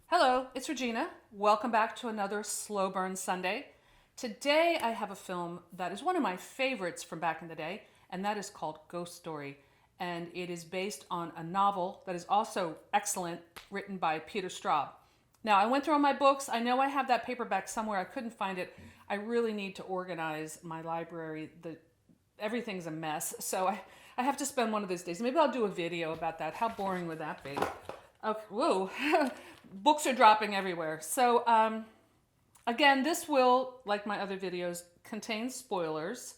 Hello, it's Regina. Welcome back to another Slow Burn Sunday. Today I have a film that is one of my favorites from back in the day, and that is called Ghost Story. And it is based on a novel that is also excellent, written by Peter Straub. Now, I went through all my books. I know I have that paperback somewhere. I couldn't find it. I really need to organize my library. Everything's a mess. So I have to spend one of those days. Maybe I'll do a video about that. How boring would that be? Okay, whoa. Books are dropping everywhere. So, again, this will, like my other videos, contain spoilers.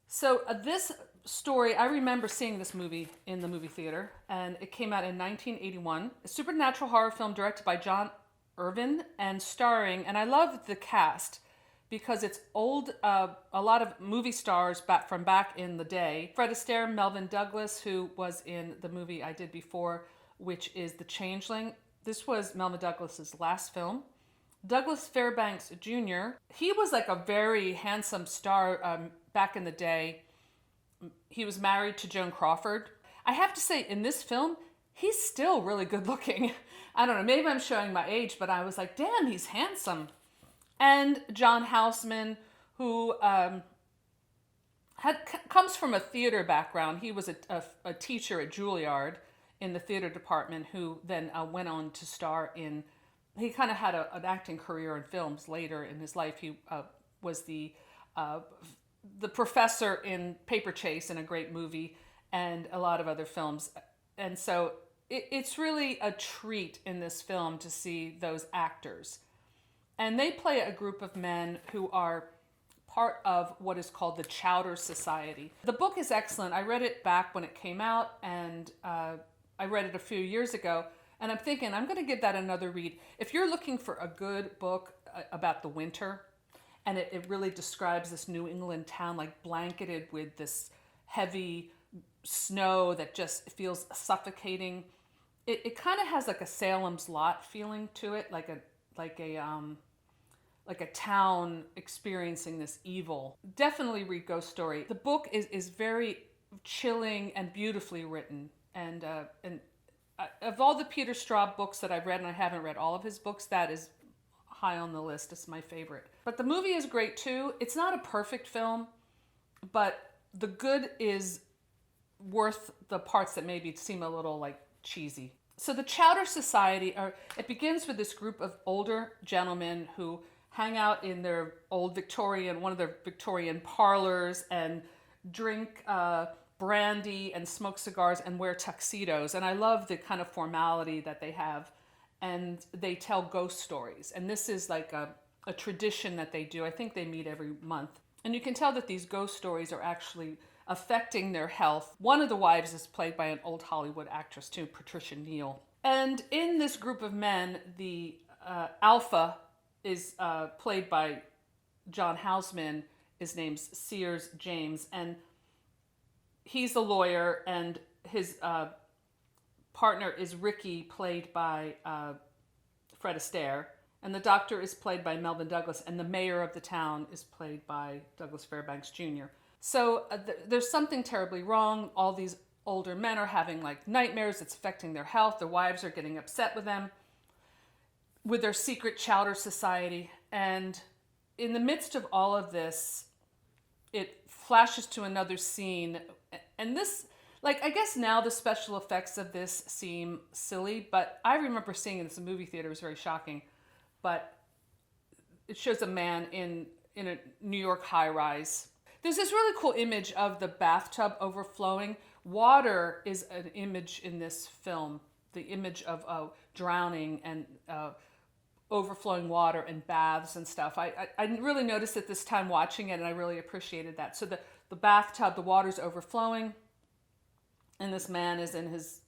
So, this story, I remember seeing this movie in the movie theater, and it came out in 1981. A supernatural horror film directed by John Irvin and starring, and I love the cast because it's old, a lot of movie stars from back in the day. Fred Astaire, Melvin Douglas, who was in the movie I did before, which is The Changeling. This was Melvin Douglas's last film. Douglas Fairbanks Jr., he was like a very handsome star back in the day. He was married to Joan Crawford. I have to say, in this film, he's still really good looking. I don't know, maybe I'm showing my age, but I was like, damn, he's handsome. And John Houseman, who comes from a theater background. He was a teacher at Juilliard in the theater department, who then went on to star in, he kind of had an acting career in films later in his life. He was the professor in Paper Chase, in a great movie, and a lot of other films. And so it's really a treat in this film to see those actors. And they play a group of men who are part of what is called the Chowder Society. The book is excellent. I read it back when it came out, and I read it a few years ago, and I'm thinking I'm going to give that another read. If you're looking for a good book about the winter, and it really describes this New England town like blanketed with this heavy snow that just feels suffocating. It kind of has like a Salem's Lot feeling to it, like a town experiencing this evil. Definitely read Ghost Story. The book is very chilling and beautifully written. And of all the Peter Straub books that I've read, and I haven't read all of his books, that is high on the list. It's my favorite. But the movie is great too. It's not a perfect film, but the good is worth the parts that maybe seem a little like cheesy. So the Chowder Society, it begins with this group of older gentlemen who hang out in their one of their Victorian parlors, and drink brandy and smoke cigars and wear tuxedos. And I love the kind of formality that they have. And they tell ghost stories. And this is like a tradition that they do. I think they meet every month. And you can tell that these ghost stories are actually affecting their health. One of the wives is played by an old Hollywood actress too, Patricia Neal. And in this group of men, the alpha is played by John Houseman. His name's Sears James. And he's the lawyer, and his partner is Ricky, played by Fred Astaire. And the doctor is played by Melvin Douglas, and the mayor of the town is played by Douglas Fairbanks Jr. So there's something terribly wrong. All these older men are having like nightmares. It's affecting their health. Their wives are getting upset with them, with their secret Chowder Society. And in the midst of all of this, it flashes to another scene. And this, like, I guess now the special effects of this seem silly, but I remember seeing this in the movie theater. It was very shocking. But it shows a man in a New York high-rise. There's this really cool image of the bathtub overflowing. Water is an image in this film, the image of drowning and overflowing water and baths and stuff. I really noticed it this time watching it, and I really appreciated that. So the bathtub, the water's overflowing, and this man is in his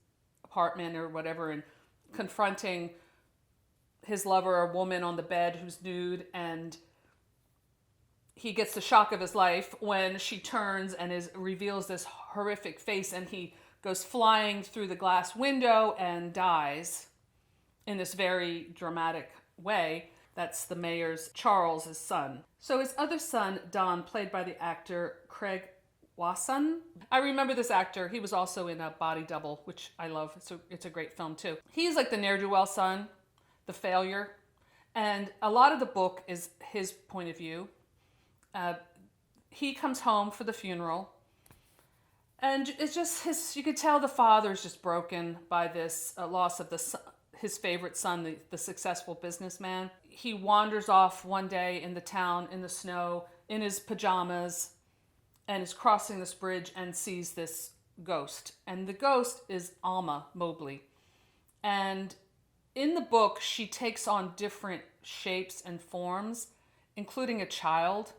apartment or whatever and confronting his lover, a woman on the bed who's nude, and he gets the shock of his life when she turns and reveals this horrific face, and he goes flying through the glass window and dies in this very dramatic way. That's the mayor's Charles's son. So his other son, Don, played by the actor Craig Wasan. I remember this actor. He was also in a Body Double, which I love. It's a great film too. He's like the ne'er-do-well son, the failure. And a lot of the book is his point of view. He comes home for the funeral. And it's just you could tell the father's just broken by this loss of his favorite son, the successful businessman. He wanders off one day in the town in the snow in his pajamas and is crossing this bridge and sees this ghost. And the ghost is Alma Mobley. And in the book, she takes on different shapes and forms, including a child.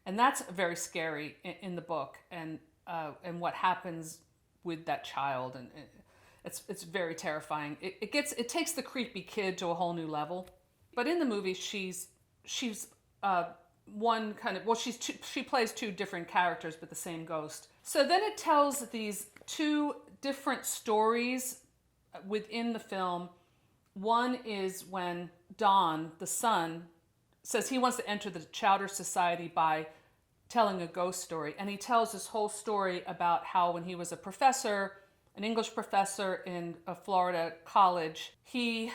And that's very scary in the book. And what happens with that child. And it's very terrifying. It takes the creepy kid to a whole new level. But in the movie, she's one kind of, well, she plays two different characters, but the same ghost. So then it tells these two different stories within the film. One is when Don, the son, says he wants to enter the Chowder Society by telling a ghost story. And he tells this whole story about how when he was a professor, an English professor in a Florida college, he,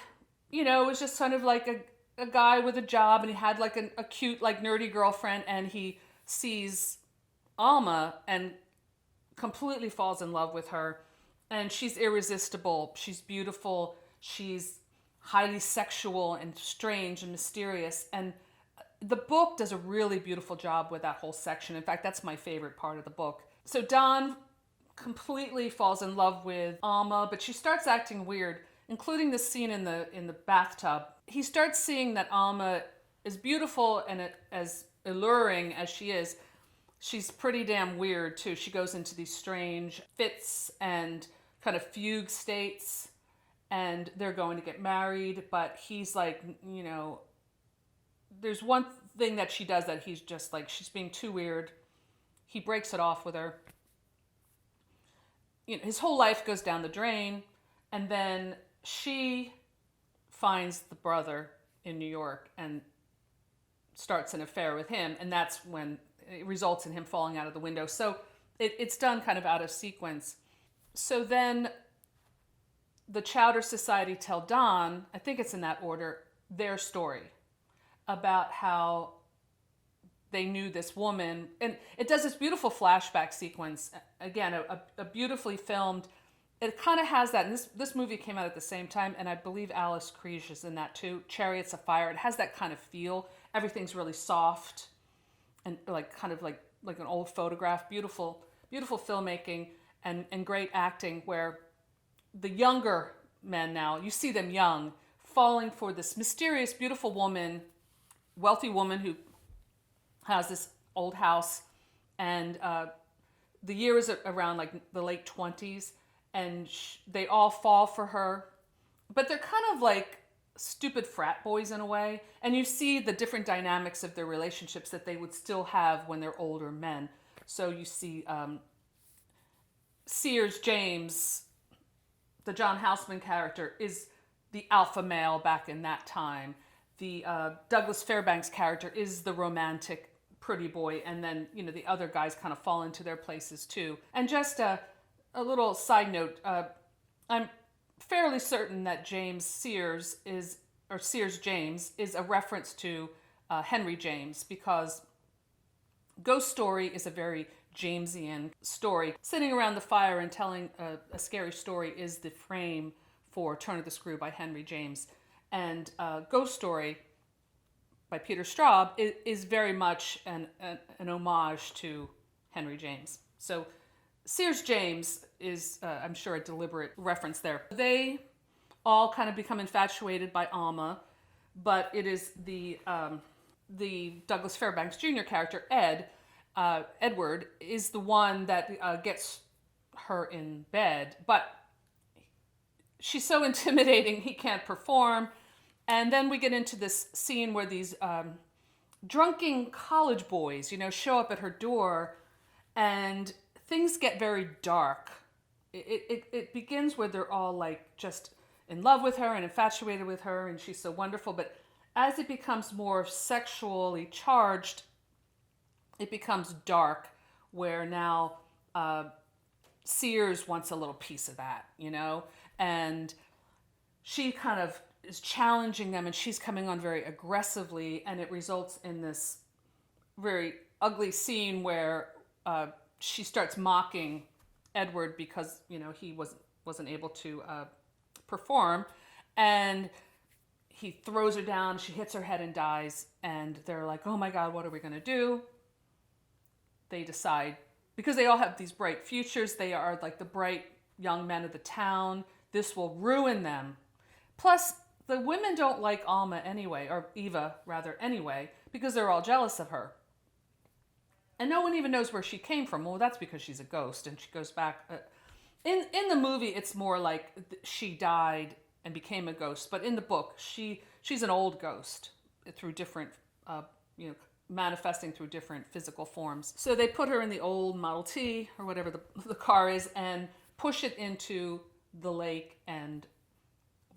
was just kind of like a guy with a job, and he had like a cute, like nerdy girlfriend, and he sees Alma and completely falls in love with her. And she's irresistible. She's beautiful. She's highly sexual and strange and mysterious. And the book does a really beautiful job with that whole section. In fact, that's my favorite part of the book. So Don completely falls in love with Alma, but she starts acting weird, including the scene in the bathtub. He starts seeing that Alma is beautiful and as alluring as she is, she's pretty damn weird too. She goes into these strange fits and kind of fugue states, and they're going to get married, but he's like, there's one thing that she does that he's just like, she's being too weird. He breaks it off with her. His whole life goes down the drain, and then she finds the brother in New York and starts an affair with him, and that's when it results in him falling out of the window. So it's done kind of out of sequence. So then the Chowder Society tell Don, I think it's in that order, their story about how they knew this woman. And it does this beautiful flashback sequence. Again, a beautifully filmed. It kind of has that. And this movie came out at the same time, and I believe Alice Kriege is in that too. Chariots of Fire. It has that kind of feel. Everything's really soft and like kind of like an old photograph. Beautiful, beautiful filmmaking and great acting, where the younger men now, you see them young, falling for this mysterious, beautiful woman, wealthy woman who has this old house, and the year is around like the late 20s, and they all fall for her, but they're kind of like stupid frat boys in a way, and you see the different dynamics of their relationships that they would still have when they're older men. So you see Sears James, the John Houseman character, is the alpha male back in that time. The Douglas Fairbanks character is the romantic pretty boy, and then the other guys kind of fall into their places too. And just a little side note, I'm fairly certain that Sears James is a reference to Henry James, because Ghost Story is a very Jamesian story. Sitting around the fire and telling a scary story is the frame for Turn of the Screw by Henry James. And Ghost Story by Peter Straub is very much an homage to Henry James. So Sears James is, I'm sure, a deliberate reference there. They all kind of become infatuated by Alma, but it is the Douglas Fairbanks Jr. character, Edward, is the one that gets her in bed, but she's so intimidating he can't perform. And then we get into this scene where these drunken college boys, show up at her door, and things get very dark. It begins where they're all like just in love with her and infatuated with her, and she's so wonderful. But as it becomes more sexually charged, it becomes dark, where now Sears wants a little piece of that, and she kind of is challenging them, and she's coming on very aggressively, and it results in this very ugly scene where she starts mocking Edward because he wasn't able to perform, and he throws her down. She hits her head and dies, and they're like, "Oh my God, what are we gonna do?" They decide, because they all have these bright futures. They are like the bright young men of the town. This will ruin them. Plus, the women don't like Alma anyway, or Eva rather anyway, because they're all jealous of her. And no one even knows where she came from. Well, that's because she's a ghost, and she goes back. In the movie, it's more like she died and became a ghost, but in the book, she's an old ghost through different, manifesting through different physical forms. So they put her in the old Model T or whatever the car is, and push it into the lake and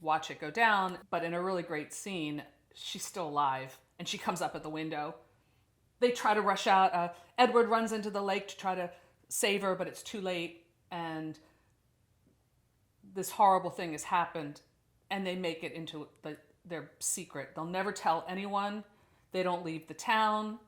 watch it go down. But in a really great scene, she's still alive, and she comes up at the window. They try to rush out. Edward runs into the lake to try to save her, but it's too late, and this horrible thing has happened, and they make it into their secret. They'll never tell anyone. They don't leave the town.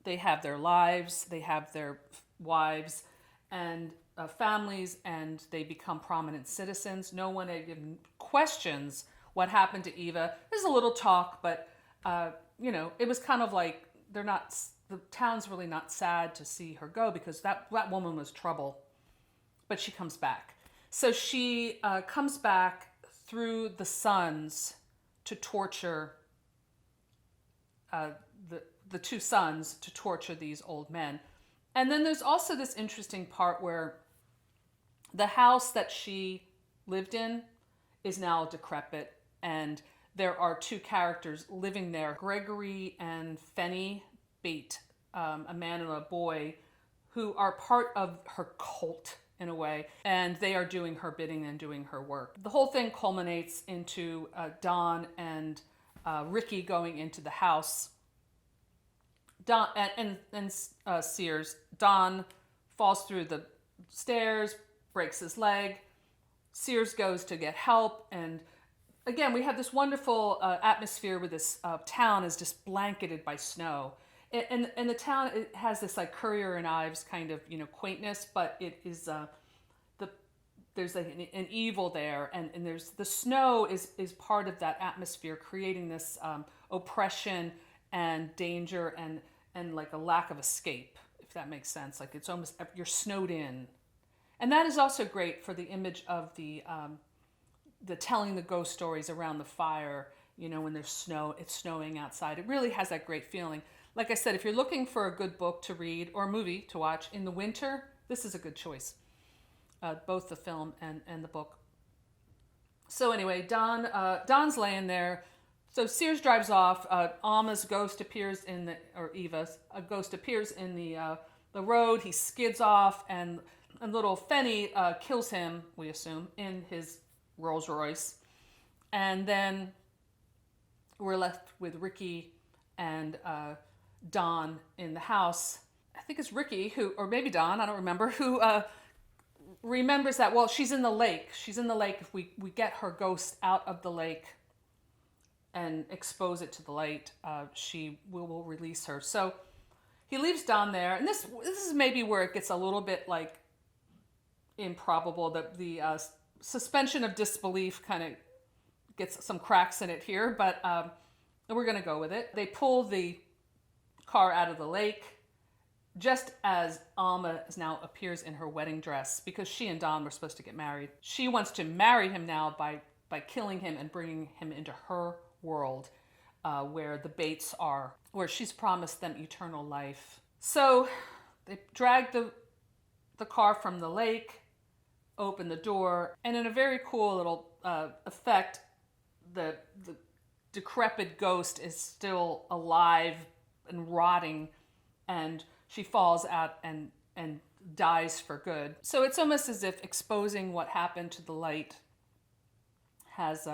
They have their lives. They have their wives and families, and they become prominent citizens. No one even questions what happened to Eva. There's a little talk, but it was kind of like the town's really not sad to see her go, because that woman was trouble. But she comes back. So she comes back through the sons to torture the two sons, to torture these old men. And then there's also this interesting part where the house that she lived in is now decrepit, and there are two characters living there, Gregory and Fenny Bate, a man and a boy, who are part of her cult in a way, and they are doing her bidding and doing her work. The whole thing culminates into Don and Ricky going into the house. Don and Sears. Don falls through the stairs, breaks his leg. Sears goes to get help, and again, we have this wonderful atmosphere where this town is just blanketed by snow. And the town, it has this like Currier and Ives kind of quaintness, but it is there's like an evil there, and there's the snow is part of that atmosphere, creating this oppression and danger and like a lack of escape, if that makes sense. Like it's almost, you're snowed in, and that is also great for the image of the telling the ghost stories around the fire. When there's snow, it's snowing outside. It really has that great feeling. Like I said, if you're looking for a good book to read or a movie to watch in the winter, this is a good choice. Both the film and the book. So anyway, Don's laying there. So Sears drives off. Alma's ghost appears Eva's a ghost appears in the road. He skids off, and little Fenny kills him, we assume, in his Rolls Royce. And then we're left with Ricky and Don in the house. I think it's Ricky or maybe Don, I don't remember, who remembers that, well, she's in the lake. She's in the lake. If we get her ghost out of the lake and expose it to the light, we will release her. So he leaves Don there. And this is maybe where it gets a little bit like improbable, that the suspension of disbelief kind of gets some cracks in it here, but we're going to go with it. They pull the car out of the lake just as Alma now appears in her wedding dress, because she and Don were supposed to get married. She wants to marry him now by killing him and bringing him into her world, where the Bates are, where she's promised them eternal life. So they drag the car from the lake, open the door, and in a very cool little effect, the decrepit ghost is still alive and rotting, and she falls out and dies for good. So it's almost as if exposing what happened to the light has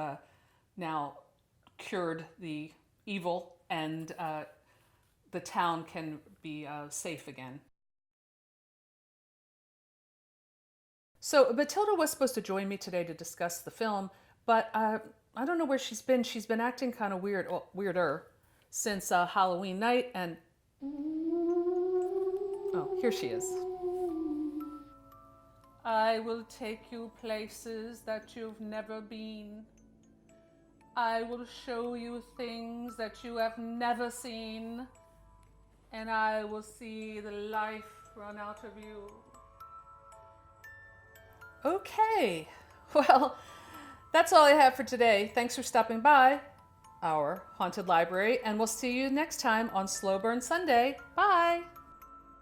now cured the evil, and the town can be safe again. So Matilda was supposed to join me today to discuss the film, but I don't know where she's been. She's been acting kind of weird, well, weirder, since Halloween night. And oh, here she is. I will take you places that you've never been. I will show you things that you have never seen. And I will see the life run out of you. Okay, well, that's all I have for today. Thanks for stopping by our haunted library, and we'll see you next time on Slow Burn Sunday. Bye!